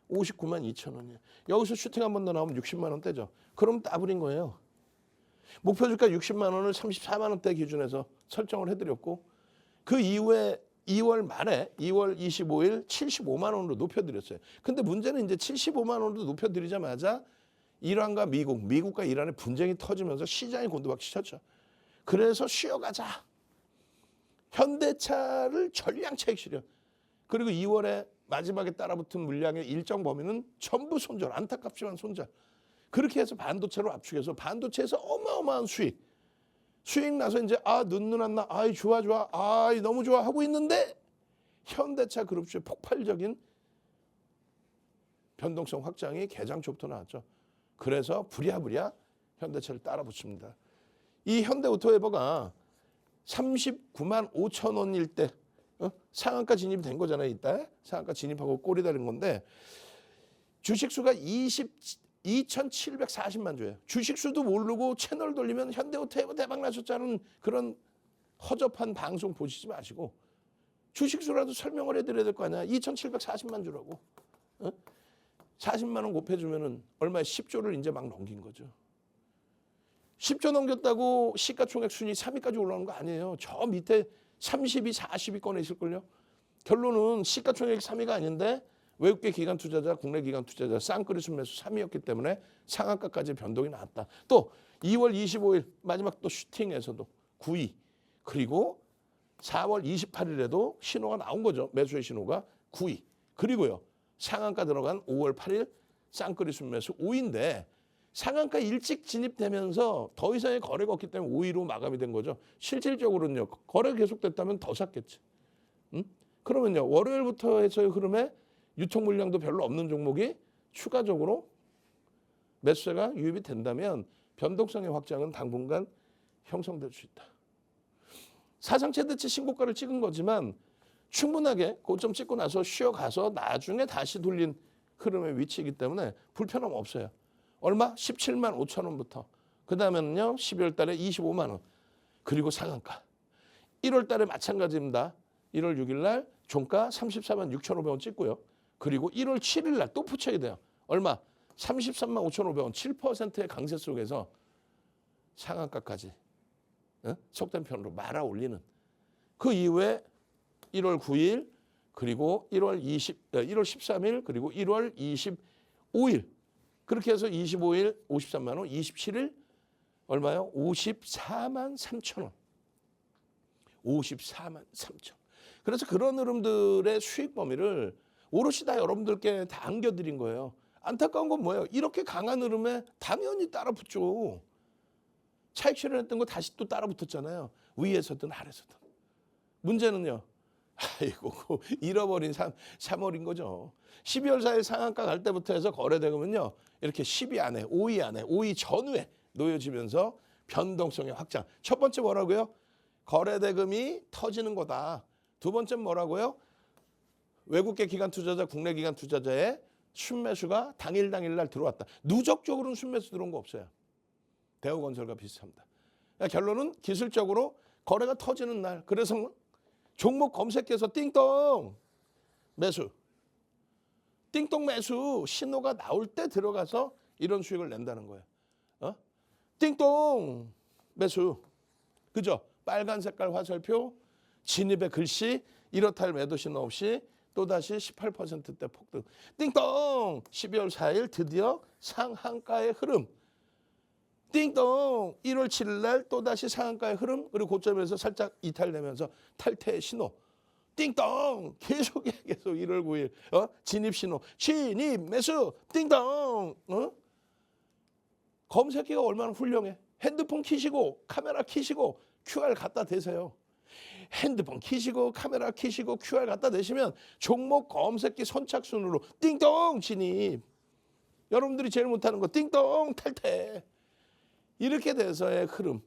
Speaker 2: 59만 2천 원이에요. 여기서 슈팅 한 번 더 나오면 60만 원대죠. 그럼 더블인 거예요. 목표 주가 60만 원을 34만 원대 기준에서 설정을 해드렸고 그 이후에 2월 말에 2월 25일 75만 원으로 높여드렸어요. 근데 문제는 이제 75만 원으로 높여드리자마자 이란과 미국과 이란의 분쟁이 터지면서 시장이 곤두박질 쳤죠. 그래서 쉬어가자. 현대차를 전량 차익 실현. 그리고 2월에 마지막에 따라붙은 물량의 일정 범위는 전부 손절. 안타깝지만 손절. 그렇게 해서 반도체로 압축해서 반도체에서 어마어마한 수익 나서 이제 눈 나, 아이 좋아, 아이 너무 좋아 하고 있는데 현대차 그룹주의 폭발적인 변동성 확장이 개장 초부터 나왔죠. 그래서 부랴부랴 현대차를 따라붙습니다. 이 현대오토에버가 39만 5천 원일 때 상한가 진입이 된 거잖아요. 이때 상한가 진입하고 꼬리 달린 건데 주식수가 2,740만 주예요. 주식수도 모르고 채널 돌리면 현대오토에버 대박 나셨다는 그런 허접한 방송 보시지 마시고 주식수라도 설명을 해드려야 될 거 아니야. 2,740만 주라고. 40만 원 곱해주면은 얼마에 10조를 이제 막 넘긴 거죠. 10조 넘겼다고 시가총액 순위 3위까지 올라오는 거 아니에요. 저 밑에 30위, 40위권에 있을걸요. 결론은 시가총액 3위가 아닌데 외국계 기관 투자자, 국내 기관 투자자 쌍끌이 순매수 3위였기 때문에 상한가까지 변동이 나왔다. 또 2월 25일 마지막 또 슈팅에서도 9위. 그리고 4월 28일에도 신호가 나온 거죠. 매수의 신호가 9위. 그리고요. 상한가 들어간 5월 8일 쌍끌이 순매수 5위인데 상한가 일찍 진입되면서 더 이상의 거래가 없기 때문에 5위로 마감이 된 거죠. 실질적으로는요. 거래가 계속됐다면 더 샀겠지. 그러면요. 월요일부터 해서의 흐름에 유통 물량도 별로 없는 종목이 추가적으로 매수세가 유입이 된다면 변동성의 확장은 당분간 형성될 수 있다. 사상 최대치 신고가를 찍은 거지만 충분하게 고점 찍고 나서 쉬어가서 나중에 다시 돌린 흐름의 위치이기 때문에 불편함 없어요. 얼마? 17만 5천 원부터. 그 다음에는요. 12월 달에 25만 원. 그리고 상한가. 1월 달에 마찬가지입니다. 1월 6일 날 종가 34만 6,500원 찍고요. 그리고 1월 7일 날 또 붙여야 돼요. 얼마? 33만 5,500원. 7%의 강세 속에서 상한가까지 속된 편으로 말아 올리는. 그 이후에 1월 9일 그리고 1월 13일 그리고 1월 25일 그렇게 해서 25일 53만 원, 27일 얼마요? 54만 3천 원. 54만 3천. 그래서 그런 흐름들의 수익 범위를 오롯이 다 여러분들께 다 안겨드린 거예요. 안타까운 건 뭐예요? 이렇게 강한 흐름에 당연히 따라붙죠. 차익 실현했던 거 다시 또 따라붙었잖아요. 위에서든 아래서든. 문제는요. 아이고 잃어버린 3월인 거죠. 12월 4일 상한가 갈 때부터 해서 거래대금은요. 이렇게 10위 안에 5위 안에 5위 전후에 놓여지면서 변동성의 확장. 첫 번째 뭐라고요? 거래대금이 터지는 거다. 두 번째 뭐라고요? 외국계 기관 투자자, 국내 기관 투자자의 순매수가 당일날 들어왔다. 누적적으로는 순매수 들어온 거 없어요. 대우건설과 비슷합니다. 그러니까 결론은 기술적으로 거래가 터지는 날. 그래서 종목 검색해서 띵동 매수. 띵동 매수 신호가 나올 때 들어가서 이런 수익을 낸다는 거예요. 띵동 매수. 그죠? 빨간 색깔 화살표 진입의 글씨 이렇다 할 매도 신호 없이 또다시 18%대 폭등. 띵동 12월 4일 드디어 상한가의 흐름. 띵동 1월 7일 날 또다시 상한가의 흐름 그리고 고점에서 살짝 이탈되면서 탈퇴의 신호. 띵동 계속 1월 9일 진입 신호. 진입 매수 띵동. 검색기가 얼마나 훌륭해. 핸드폰 키시고 카메라 키시고 QR 갖다 대세요. 핸드폰 키시고 카메라 키시고 QR 갖다 대시면 종목 검색기 선착순으로 띵동 진입. 여러분들이 제일 못하는 거 띵동 탈퇴. 이렇게 돼서의 흐름.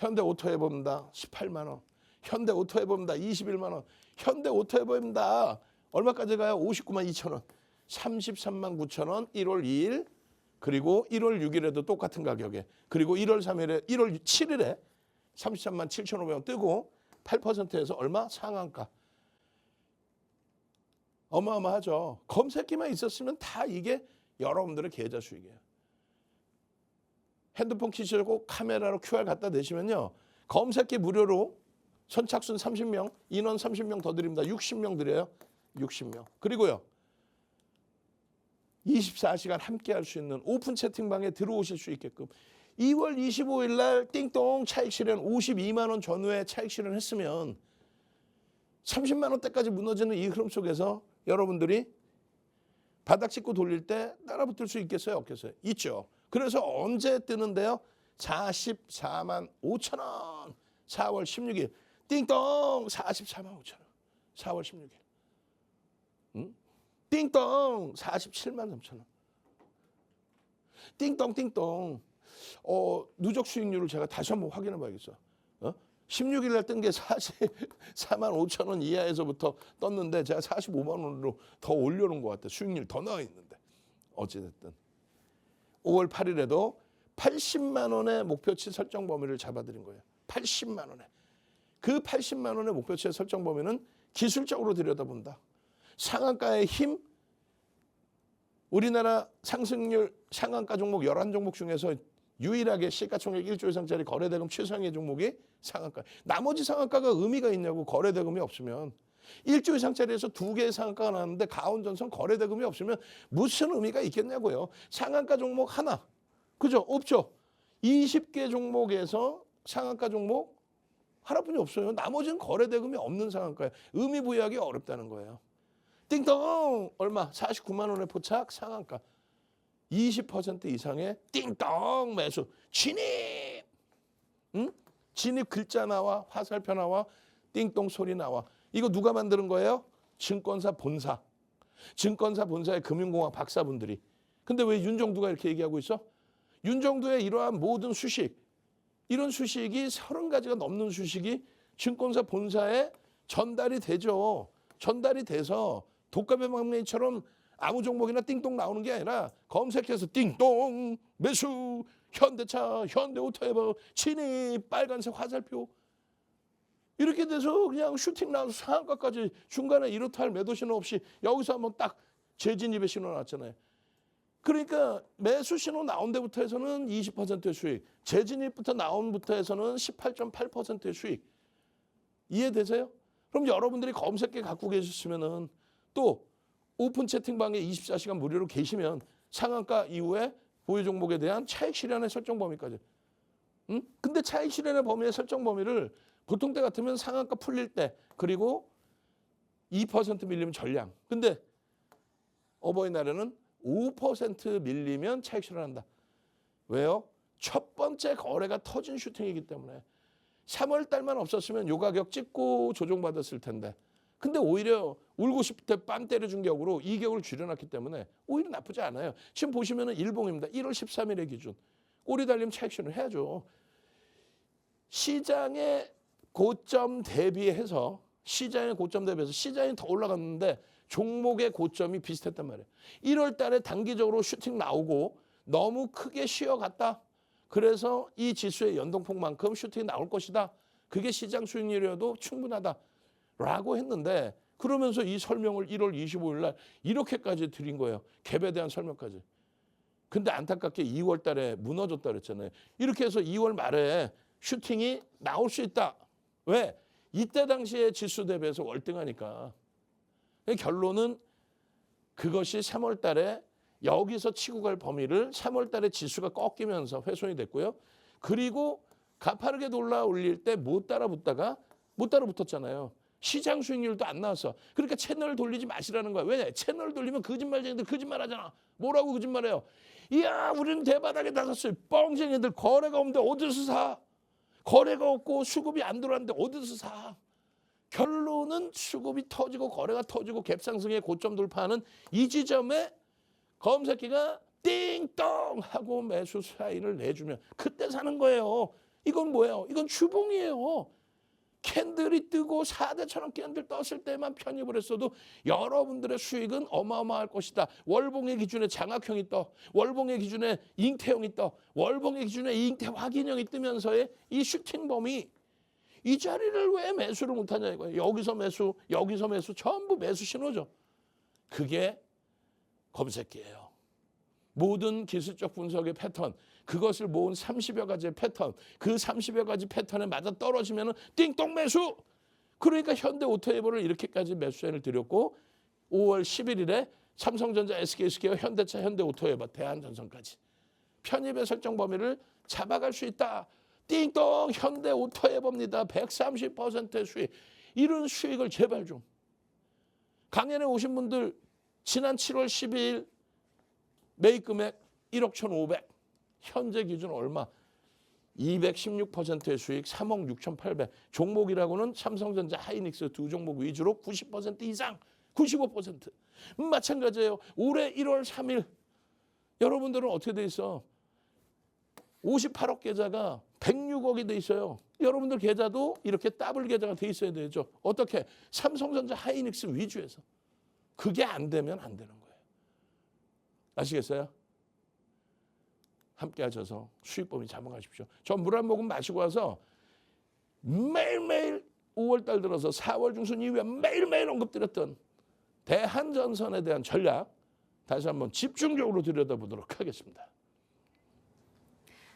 Speaker 2: 현대오토해봅니다. 18만 원. 현대오토해봅니다. 21만 원. 현대오토해봅니다. 얼마까지 가요? 59만 2천 원. 33만 9천 원 1월 2일 그리고 1월 6일에도 똑같은 가격에 그리고 1월 3일에 1월 7일에 33만 7,500원 뜨고 8%에서 얼마? 상한가. 어마어마하죠. 검색기만 있었으면 다 이게 여러분들의 계좌 수익이에요. 핸드폰 키시고 카메라로 QR 갖다 대시면요. 검색기 무료로 선착순 30명, 인원 30명 더 드립니다. 60명 드려요. 60명. 그리고요. 24시간 함께 할 수 있는 오픈 채팅방에 들어오실 수 있게끔 2월 25일 날 띵동 차익 실현 52만 원 전후에 차익 실현했으면 30만 원대까지 무너지는 이 흐름 속에서 여러분들이 바닥 짚고 돌릴 때 따라붙을 수 있겠어요? 없겠어요? 있죠. 그래서 언제 뜨는데요? 44만 5천 원 4월 16일 띵동 44만 5천 원 4월 16일 응? 띵동 47만 3천 원 띵동 누적 수익률을 제가 다시 한번 확인해 봐야겠어. 16일 날 뜬 게 44만 5천 원 이하에서부터 떴는데 제가 45만 원으로 더 올려놓은 것 같아요. 수익률 더 나와 있는데. 어찌됐든 5월 8일에도 80만 원의 목표치 설정 범위를 잡아드린 거예요. 80만 원에. 그 80만 원의 목표치의 설정 범위는 기술적으로 들여다본다. 상한가의 힘, 우리나라 상승률 상한가 종목 11종목 중에서 유일하게 시가총액 1조 이상짜리 거래대금 최상의 종목이 상한가. 나머지 상한가가 의미가 있냐고. 거래대금이 없으면. 1조 이상짜리에서 2개의 상한가가 나왔는데 가온전선 거래대금이 없으면 무슨 의미가 있겠냐고요. 상한가 종목 하나. 그죠? 없죠. 20개 종목에서 상한가 종목 하나뿐이 없어요. 나머지는 거래대금이 없는 상한가예요. 의미 부여하기 어렵다는 거예요. 띵동 얼마? 49만 원의 포착 상한가. 20% 이상의 띵동 매수. 진입. 응? 진입 글자 나와 화살표 나와 띵동 소리 나와. 이거 누가 만드는 거예요? 증권사 본사. 증권사 본사의 금융공학 박사분들이. 근데 왜 윤정두가 이렇게 얘기하고 있어? 윤정두의 이러한 모든 수식, 이런 수식이 30가지가 넘는 수식이 증권사 본사에 전달이 되죠. 전달이 돼서 독감의 막내처럼 아무 종목이나 띵동 나오는 게 아니라 검색해서 띵동 매수 현대차 현대오토해버 진입 빨간색 화살표 이렇게 돼서 그냥 슈팅 나와서 상한가까지 중간에 이렇다 할 매도 신호 없이 여기서 한번 딱 재진입의 신호 나왔잖아요. 그러니까 매수 신호 나온 데부터 해서는 20%의 수익, 재진입부터 나온 부터 해서는 18.8%의 수익. 이해되세요? 그럼 여러분들이 검색기 갖고 계셨으면은 또 오픈 채팅방에 24시간 무료로 계시면 상한가 이후에 보유 종목에 대한 차익 실현의 설정 범위까지. 응? 근데 차익 실현의 범위의 설정 범위를 보통 때 같으면 상한가 풀릴 때 그리고 2% 밀리면 전량. 근데 어버이날에는 5% 밀리면 차익 실현한다. 왜요? 첫 번째 거래가 터진 슈팅이기 때문에 3월 달만 없었으면 요 가격 찍고 조정받았을 텐데 근데 오히려 울고 싶을 때 빰 때려준 격으로 이 격을 줄여놨기 때문에 오히려 나쁘지 않아요. 지금 보시면은 일봉입니다. 1월 13일의 기준. 꼬리 달리면 차익 실현 해야죠. 시장의 고점 대비해서 시장의 시장이 더 올라갔는데 종목의 고점이 비슷했단 말이에요. 1월 달에 단기적으로 슈팅 나오고 너무 크게 쉬어갔다. 그래서 이 지수의 연동폭만큼 슈팅이 나올 것이다. 그게 시장 수익률이어도 충분하다. 라고 했는데 그러면서 이 설명을 1월 25일 날 이렇게까지 드린 거예요. 갭에 대한 설명까지. 근데 안타깝게 2월 달에 무너졌다 그랬잖아요. 이렇게 해서 2월 말에 슈팅이 나올 수 있다. 왜? 이때 당시에 지수 대비해서 월등하니까. 결론은 그것이 3월 달에 여기서 치고 갈 범위를 3월 달에 지수가 꺾이면서 훼손이 됐고요. 그리고 가파르게 올라 올릴 때 못 따라붙다가 못 따라붙었잖아요. 시장 수익률도 안 나왔어. 그러니까 채널 돌리지 마시라는 거야. 왜? 채널 돌리면 거짓말쟁이들 거짓말하잖아. 뭐라고 거짓말해요? 이야 우리는 대바닥에 나섰어요. 뻥쟁이들 거래가 없는데 어디서 사? 거래가 없고 수급이 안 들어왔는데 어디서 사? 결론은 수급이 터지고 거래가 터지고 갭상승의 고점 돌파하는 이 지점에 검색기가 띵동 하고 매수 사인을 내주면 그때 사는 거예요. 이건 뭐예요? 이건 주봉이에요. 캔들이 뜨고 4대천원 캔들 떴을 때만 편입을 했어도 여러분들의 수익은 어마어마할 것이다. 월봉의 기준에 장악형이 떠, 월봉의 기준에 잉태형이 떠, 월봉의 기준에 잉태 확인형이 뜨면서의 이 슈팅범이 이 자리를 왜 매수를 못하냐 이거예요. 여기서 매수, 여기서 매수, 전부 매수 신호죠. 그게 검색기예요. 모든 기술적 분석의 패턴, 그것을 모은 30여 가지의 패턴, 그 30여 가지 패턴에 맞아 떨어지면 띵동 매수. 그러니까 현대오토에버를 이렇게까지 매수세를 드렸고 5월 11일에 삼성전자, SK스퀘어, 현대차, 현대오토에버, 대한전선까지 편입의 설정 범위를 잡아갈 수 있다. 띵동 현대오토에버입니다. 130%의 수익. 이런 수익을 제발 좀. 강연에 오신 분들 지난 7월 12일 매입 금액 1억 1,500. 현재 기준 얼마? 216%의 수익 3억 6,800. 종목이라고는 삼성전자, 하이닉스 두 종목 위주로 90% 이상, 95%. 마찬가지예요. 올해 1월 3일 여러분들은 어떻게 돼 있어? 58억 계좌가 106억이 돼 있어요. 여러분들 계좌도 이렇게 더블 계좌가 돼 있어야 되죠. 어떻게? 삼성전자, 하이닉스 위주에서. 그게 안 되면 안 되는 거예요. 아시겠어요? 함께 하셔서 수익 범위 잡아가십시오. 저 물 한 모금 마시고 와서 매일매일 5월달 들어서 4월 중순 이후에 매일매일 언급드렸던 대한전선에 대한 전략 다시 한번 집중적으로 들여다보도록 하겠습니다.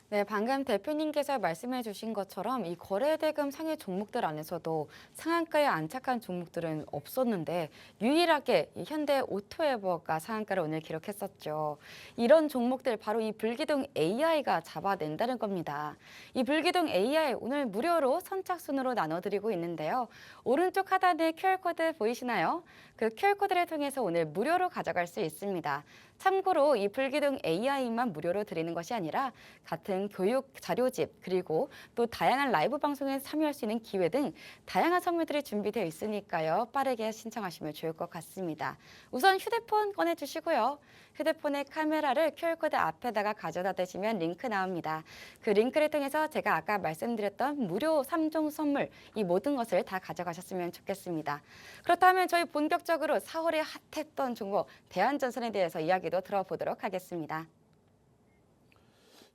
Speaker 1: 네, 방금 대표님께서 말씀해 주신 것처럼 이 거래대금 상위 종목들 안에서도 상한가에 안착한 종목들은 없었는데 유일하게 이 현대오토에버가 상한가를 오늘 기록했었죠. 이런 종목들 바로 이 불기둥 AI가 잡아낸다는 겁니다. 이 불기둥 AI 오늘 무료로 선착순으로 나눠드리고 있는데요. 오른쪽 하단에 QR코드 보이시나요? 그 QR코드를 통해서 오늘 무료로 가져갈 수 있습니다. 참고로 이 불기둥 AI만 무료로 드리는 것이 아니라 같은 교육 자료집 그리고 또 다양한 라이브 방송에 참여할 수 있는 기회 등 다양한 선물들이 준비되어 있으니까요. 빠르게 신청하시면 좋을 것 같습니다. 우선 휴대폰 꺼내주시고요. 휴대폰의 카메라를 QR코드 앞에다가 가져다 대시면 링크 나옵니다. 그 링크를 통해서 제가 아까 말씀드렸던 무료 3종 선물 이 모든 것을 다 가져가셨으면 좋겠습니다. 그렇다면 저희 본격적으로 4월에 핫했던 종목 대한전선에 대해서 이야기도 들어보도록 하겠습니다.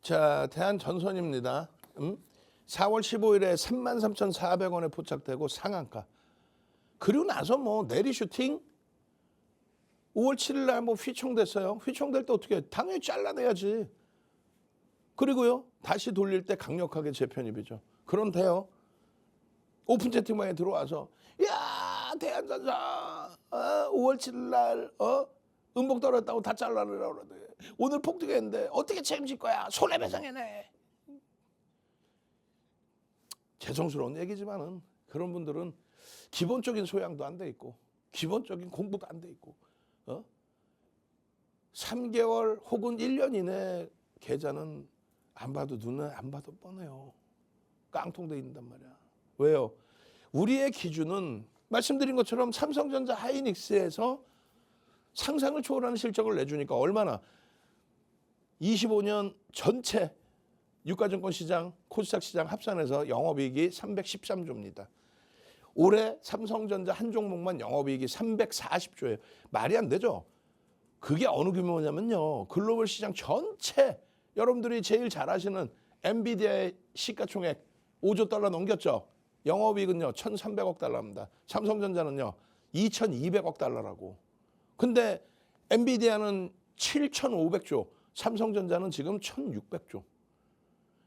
Speaker 2: 자, 대한전선입니다. 4월 15일에 33,400원에 포착되고 상한가. 그리고 나서 뭐 내리 슈팅 5월 7일 날 뭐 휘청됐어요. 휘청될 때 어떻게 해? 당연히 잘라내야지. 그리고요. 다시 돌릴 때 강력하게 재편입이죠. 그런데요. 오픈 채팅방에 들어와서 야 대한전선 5월 7일 날 음봉 떨어졌다고 다 잘라내라고 그러네. 오늘 폭등했는데 어떻게 책임질 거야. 손해배상해내. 죄송스러운 얘기지만은 그런 분들은 기본적인 소양도 안 돼 있고 기본적인 공부도 안 돼 있고 3개월 혹은 1년 이내 계좌는 안 봐도 눈에 안 봐도 뻔해요. 깡통돼 있단 말이야. 왜요? 우리의 기준은 말씀드린 것처럼 삼성전자 하이닉스에서 상상을 초월하는 실적을 내주니까 얼마나 25년 전체 유가증권 시장, 코스닥 시장 합산해서 영업이익이 313조입니다. 올해 삼성전자 한 종목만 영업이익이 340조예요. 말이 안 되죠. 그게 어느 규모냐면요. 글로벌 시장 전체 여러분들이 제일 잘 아시는 엔비디아의 시가총액 5조 달러 넘겼죠. 영업이익은요 1,300억 달러입니다. 삼성전자는요 2,200억 달러라고. 근데 엔비디아는 7,500조, 삼성전자는 지금 1,600조.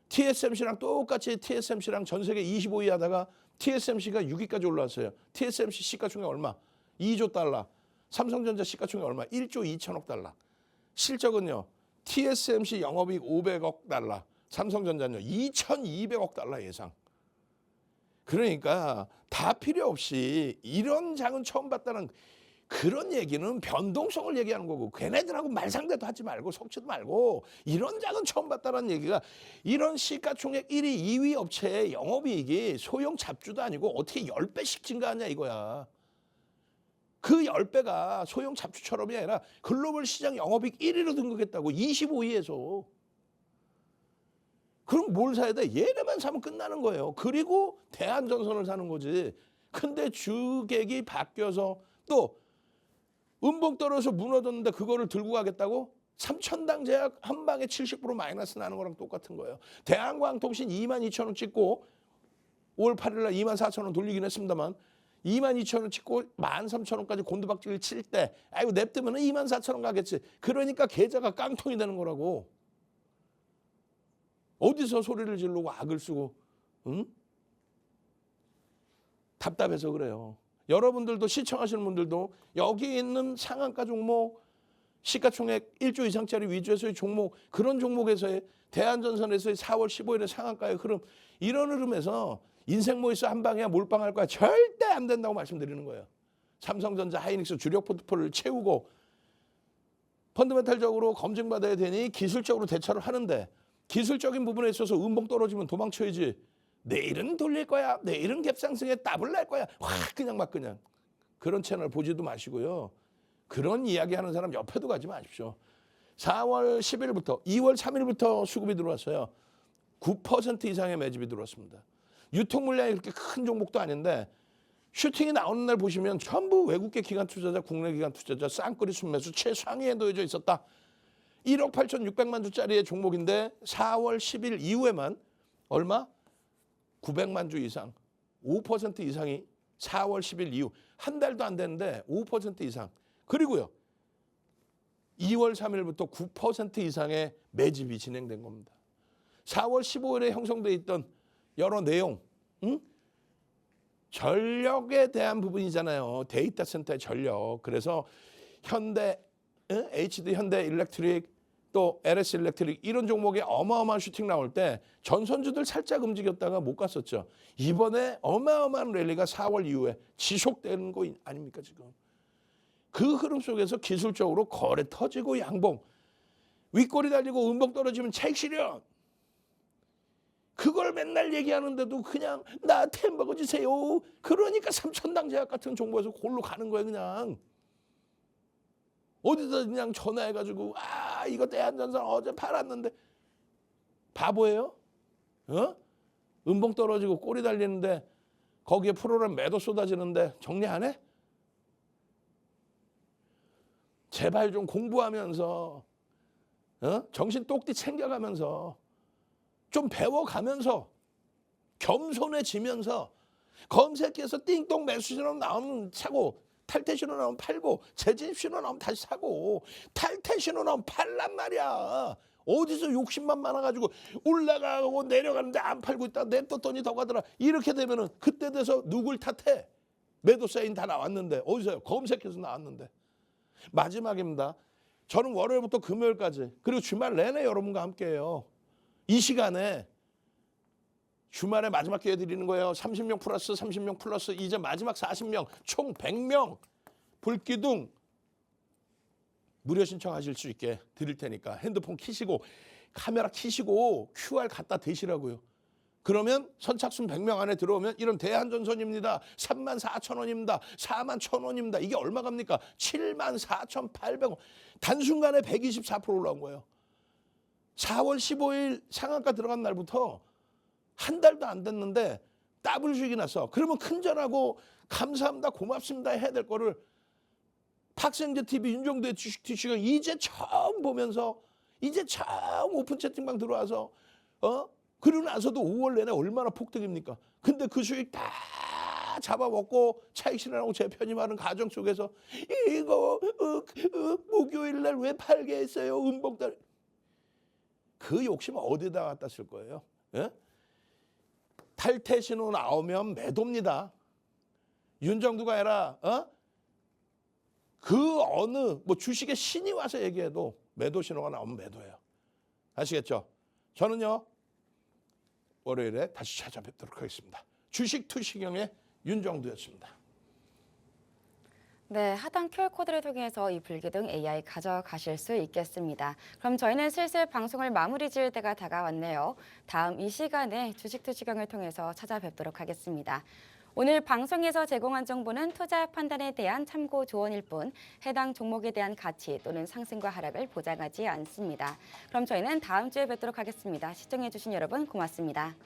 Speaker 2: TSMC랑 똑같이 TSMC랑 전 세계 25위 하다가 TSMC가 6위까지 올라왔어요. TSMC 시가총액 얼마? 2조 달러. 삼성전자 시가총액 얼마? 1조 2천억 달러. 실적은요. TSMC 영업이익 500억 달러. 삼성전자는요. 2,200억 달러 예상. 그러니까 다 필요 없이 이런 장은 처음 봤다는 그런 얘기는 변동성을 얘기하는 거고 걔네들하고 말상대도 하지 말고 속지도 말고 이런 장은 처음 봤다는 얘기가 이런 시가총액 1위, 2위 업체의 영업이익이 소형 잡주도 아니고 어떻게 10배씩 증가하냐 이거야. 그 10배가 소형 잡주처럼이 아니라 글로벌 시장 영업이익 1위로 등극했다고 25위에서. 그럼 뭘 사야 돼? 얘네만 사면 끝나는 거예요. 그리고 대한전선을 사는 거지. 근데 주객이 바뀌어서 또 음봉 떨어져서 무너졌는데 그거를 들고 가겠다고? 삼천당 제약 한 방에 70% 마이너스 나는 거랑 똑같은 거예요. 대한광통신 22,000원 찍고 5월 8일 날 24,000원 돌리긴 했습니다만 22,000원 찍고 13,000원까지 곤두박질을 칠 때 아이고 냅두면 24,000원 가겠지. 그러니까 계좌가 깡통이 되는 거라고. 어디서 소리를 지르고 악을 쓰고 응? 답답해서 그래요. 여러분들도 시청하시는 분들도 여기 있는 상한가 종목 시가총액 1조 이상짜리 위주에서의 종목 그런 종목에서의 대한전선에서의 4월 15일의 상한가의 흐름 이런 흐름에서 인생 뭐 있어 한 방이야 몰빵할 거야 절대 안 된다고 말씀드리는 거예요. 삼성전자 하이닉스 주력 포트폴리오를 채우고 펀드멘탈적으로 검증받아야 되니 기술적으로 대처를 하는데 기술적인 부분에 있어서 음봉 떨어지면 도망쳐야지. 내일은 돌릴 거야. 내일은 갭상승에 더블 날 거야. 확 그냥 막 그냥. 그런 채널 보지도 마시고요. 그런 이야기하는 사람 옆에도 가지 마십시오. 4월 10일부터 2월 3일부터 수급이 들어왔어요. 9% 이상의 매집이 들어왔습니다. 유통 물량이 그렇게 큰 종목도 아닌데 슈팅이 나오는 날 보시면 전부 외국계 기관 투자자, 국내 기관 투자자 쌍끌이 순매수 최상위에 놓여져 있었다. 1억 8,600만 주짜리의 종목인데 4월 10일 이후에만 얼마? 900만 주 이상, 5% 이상이 4월 10일 이후 한 달도 안 됐는데 5% 이상. 그리고요. 2월 3일부터 9% 이상의 매집이 진행된 겁니다. 4월 15일에 형성돼 있던 여러 내용, 응? 전력에 대한 부분이잖아요. 데이터 센터의 전력. 그래서 현대, HD 현대 일렉트릭 또 LS 일렉트릭 이런 종목에 어마어마한 슈팅 나올 때 전선주들 살짝 움직였다가 못 갔었죠. 이번에 어마어마한 랠리가 4월 이후에 지속되는 거 아닙니까 지금. 그 흐름 속에서 기술적으로 거래 터지고 양봉. 윗꼬리 달리고 음봉 떨어지면 차익 실현. 그걸 맨날 얘기하는데도 그냥 나한테 먹어주세요. 그러니까 삼천당 제약 같은 정보에서 골로 가는 거예요 그냥. 어디서 그냥 전화해가지고 아 이거 대한전선 어제 팔았는데 바보예요? 어? 음봉 떨어지고 꼬리 달리는데 거기에 프로그램 매도 쏟아지는데 정리 안 해? 제발 좀 공부하면서 정신 똑띠 챙겨가면서 좀 배워가면서 겸손해지면서 검색해서 띵동 매수 신호 나오면 사고 탈퇴 신호 나오면 팔고 재진입 신호 나오면 다시 사고 탈퇴 신호 나오면 팔란 말이야. 어디서 욕심만 많아가지고 올라가고 내려가는데 안 팔고 있다 냅뒀더니 더 가더라. 이렇게 되면은 그때 돼서 누굴 탓해? 매도 사인 다 나왔는데 어디서요? 검색해서 나왔는데. 마지막입니다. 저는 월요일부터 금요일까지 그리고 주말 내내 여러분과 함께해요. 이 시간에 주말에 마지막 기회 드리는 거예요. 30명 플러스 30명 플러스 이제 마지막 40명 총 100명 불기둥 무료 신청하실 수 있게 드릴 테니까 핸드폰 키시고 카메라 키시고 QR 갖다 대시라고요. 그러면 선착순 100명 안에 들어오면 이런 대한전선입니다. 34,000원입니다. 41,000원입니다. 이게 얼마 갑니까? 74,800원. 단순간에 124% 올라온 거예요. 4월 15일 상한가 들어간 날부터 한 달도 안 됐는데 더블 수익이 났어. 그러면 큰절하고 감사합니다 고맙습니다 해야 될 거를 팍생제 TV 윤정도의 주식 투시경 이제 처음 보면서 이제 처음 오픈 채팅방 들어와서 그러고 나서도 5월 내내 얼마나 폭등입니까? 근데 그 수익 다 잡아먹고 차익 실현하고 재편입하는 과정 속에서 이거 목요일 날 왜 팔게 했어요? 음봉달 그 욕심 어디다 갖다 쓸 거예요? 예? 탈퇴 신호 나오면 매도입니다. 윤정두가 아니라 그 어느 뭐 주식의 신이 와서 얘기해도 매도 신호가 나오면 매도예요. 아시겠죠? 저는요 월요일에 다시 찾아뵙도록 하겠습니다. 주식 투시경의 윤정두였습니다.
Speaker 1: 네, 하단 QR코드를 통해서 이 불기둥 AI 가져가실 수 있겠습니다. 그럼 저희는 슬슬 방송을 마무리 지을 때가 다가왔네요. 다음 이 시간에 주식 투시경을 통해서 찾아뵙도록 하겠습니다. 오늘 방송에서 제공한 정보는 투자 판단에 대한 참고 조언일 뿐 해당 종목에 대한 가치 또는 상승과 하락을 보장하지 않습니다. 그럼 저희는 다음 주에 뵙도록 하겠습니다. 시청해주신 여러분 고맙습니다.